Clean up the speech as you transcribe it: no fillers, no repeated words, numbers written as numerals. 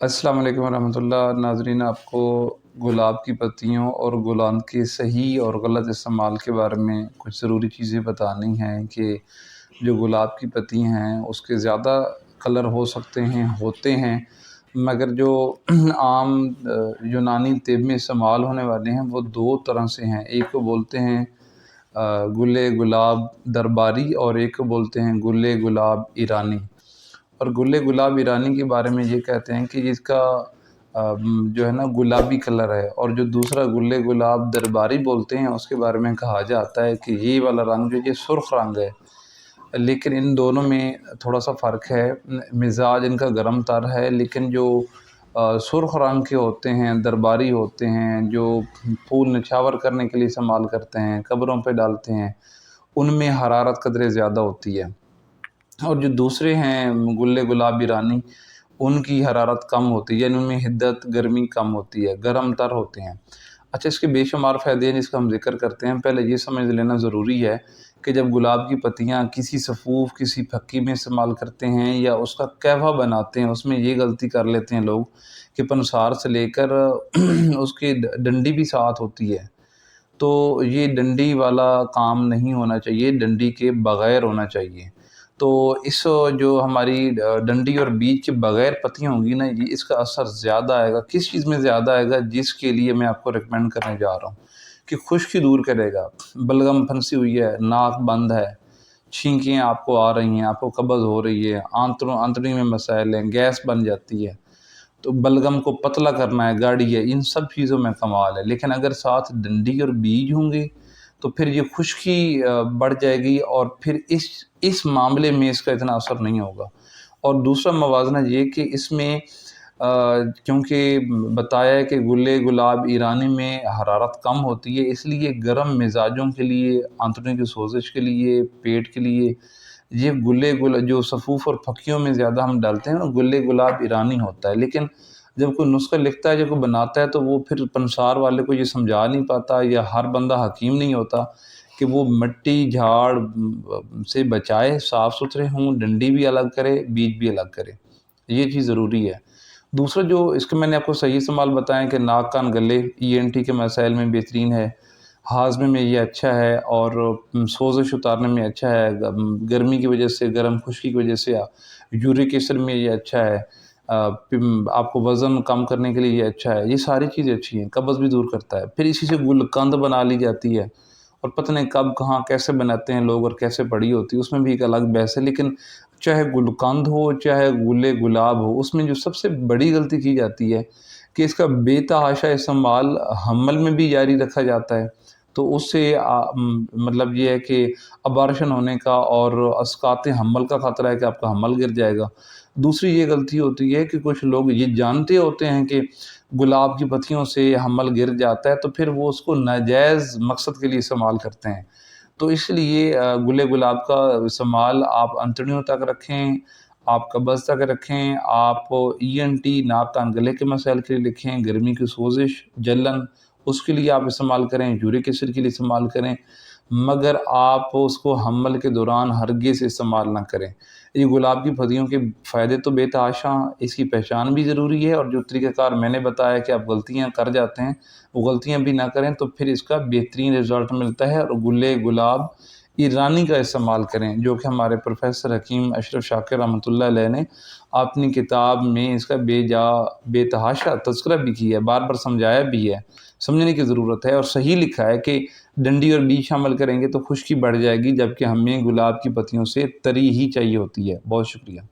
अस्सलाम वालेकुम रहमतुल्लाह नाज़रीन। आपको गुलाब की पत्तियों और गुलाब के सही और गलत इस्तेमाल के बारे में कुछ ज़रूरी चीज़ें बतानी हैं कि जो गुलाब की पत्ती हैं उसके ज़्यादा कलर हो सकते हैं, होते हैं, मगर जो आम यूनानी तिब में इस्तेमाल होने वाले हैं वो दो तरह से हैं। एक को बोलते हैं गुल गुलाब दरबारी और एक को बोलते हैं गुल गुलाब ईरानी। और गुल गुलाब ईरानी के बारे में ये कहते हैं कि जिसका जो है ना गुलाबी कलर है, और जो दूसरा गुल गुलाब दरबारी बोलते हैं उसके बारे में कहा जाता है कि ये वाला रंग जो ये सुर्ख रंग है। लेकिन इन दोनों में थोड़ा सा फ़र्क है, मिजाज इनका गर्म तर है, लेकिन जो सुर्ख रंग के होते हैं दरबारी होते हैं, जो फूल निछावर करने के लिए इस्तेमाल करते हैं, कब्रों पे डालते हैं, उनमें हरारत कदरे ज़्यादा होती है। और जो दूसरे हैं गुल गुलाब ईरानी, उनकी हरारत कम होती है, यानी उनमें हिद्दत गर्मी कम होती है, गर्म तर होते हैं। अच्छा, इसके बेशुमार फ़ायदे हैं जिसका हम ज़िक्र करते हैं। पहले ये समझ लेना ज़रूरी है कि जब गुलाब की पत्तियाँ किसी सफ़ूफ़, किसी फक्की में इस्तेमाल करते हैं या उसका कहवा बनाते हैं, उसमें ये गलती कर लेते हैं लोग कि पंसार से लेकर उसकी डंडी भी साथ होती है। तो ये डंडी वाला काम नहीं होना चाहिए, डंडी के बग़ैर होना चाहिए। तो इस जो हमारी डंडी और बीज के बग़ैर पत्तियाँ होंगी ना, ये इसका असर ज़्यादा आएगा। किस चीज़ में ज़्यादा आएगा? जिसके लिए मैं आपको रिकमेंड करने जा रहा हूँ कि खुश्की दूर करेगा। बलगम फंसी हुई है, नाक बंद है, छींकें आपको आ रही हैं, आपको कब्ज़ हो रही है, आंतड़ी में मसाइल हैं, गैस बन जाती है, तो बलगम को पतला करना है, गाढ़ी है, इन सब चीज़ों में कमाल है। लेकिन अगर साथ डंडी और बीज होंगे तो फिर ये खुश्की बढ़ जाएगी और फिर इस मामले में इसका इतना असर नहीं होगा। और दूसरा मवाज़ना ये कि इसमें क्योंकि बताया है कि गुल गुलाब ईरानी में हरारत कम होती है, इसलिए गर्म मिजाजों के लिए, आंतड़ियों की सोजिश के लिए, पेट के लिए, ये गुल जो सफ़ूफ़ और फक्कियों में ज़्यादा हम डालते हैं ना, गुल गुलाब ईरानी होता है। लेकिन जब कोई नुस्ख़ा लिखता है, जब कोई बनाता है, तो वो फिर पंसार वाले को ये समझा नहीं पाता, या हर बंदा हकीम नहीं होता कि वो मिट्टी, झाड़ से बचाए, साफ़ सुथरे हों, डंडी भी अलग करे, बीज भी अलग करे। ये चीज़ ज़रूरी है। दूसरा जो इसके मैंने आपको सही इस्तेमाल बताएँ कि नाक, कान, गले, ईएनटी के मसाइल में बेहतरीन है, हाज़मे में ये अच्छा है, और सोज़श उतारने में अच्छा है, गर्मी की वजह से, गर्म खुश्की की वजह से यूरिक एसिड में ये अच्छा है, आपको वज़न कम करने के लिए ये अच्छा है। ये सारी चीज़ें अच्छी हैं, कब्ज़ भी दूर करता है। फिर इसी से गुलकंद बना ली जाती है, और पता नहीं कब, कहाँ, कैसे बनाते हैं लोग और कैसे पड़ी होती है, उसमें भी एक अलग बहस है। लेकिन चाहे गुलकंद हो, चाहे गुल गुलाब हो, उसमें जो सबसे बड़ी गलती की जाती है कि इसका बेतहाशा इस्तेमाल हम्मल में भी जारी रखा जाता है। तो उससे मतलब ये है कि अबॉर्शन होने का और अस्कात हम्मल का ख़तरा है कि आपका हम्मल गिर जाएगा। दूसरी ये गलती होती है कि कुछ लोग ये जानते होते हैं कि गुलाब की पत्तियों से हम्मल गिर जाता है, तो फिर वो उसको नाजायज़ मकसद के लिए इस्तेमाल करते हैं। तो इसलिए गुल गुलाब का इस्तेमाल आप अंतड़ियों तक रखें, आप कब्ज़ तक रखें, आप ईएनटी, नाक, कान, गले के मसाइल के लिए लिखें, गर्मी की सोज़िश, जलन, उसके लिए आप इस्तेमाल करें, यूरिक एसिड के लिए इस्तेमाल करें, मगर आप उसको हम्मल के दौरान हरगिज़ इस्तेमाल ना करें। ये गुलाब की फतियों के फ़ायदे तो बेतहाशा, इसकी पहचान भी ज़रूरी है, और जो तरीक़ाकार मैंने बताया कि आप गलतियाँ कर जाते हैं, वो गलतियाँ भी ना करें, तो फिर इसका बेहतरीन रिज़ल्ट मिलता है। और गुल गुलाब ईरानी का इस्तेमाल करें, जो कि हमारे प्रोफ़ेसर हकीम अशरफ शाकिर रहमतुल्लाह अलैह ने अपनी किताब में इसका बेतहाशा तज़किरा भी किया है, बार-बार समझाया भी है। समझने की ज़रूरत है, और सही लिखा है कि डंडी और बीज शामिल करेंगे तो खुश्की बढ़ जाएगी, जबकि हमें गुलाब की पत्तियों से तरी ही चाहिए होती है। बहुत शुक्रिया।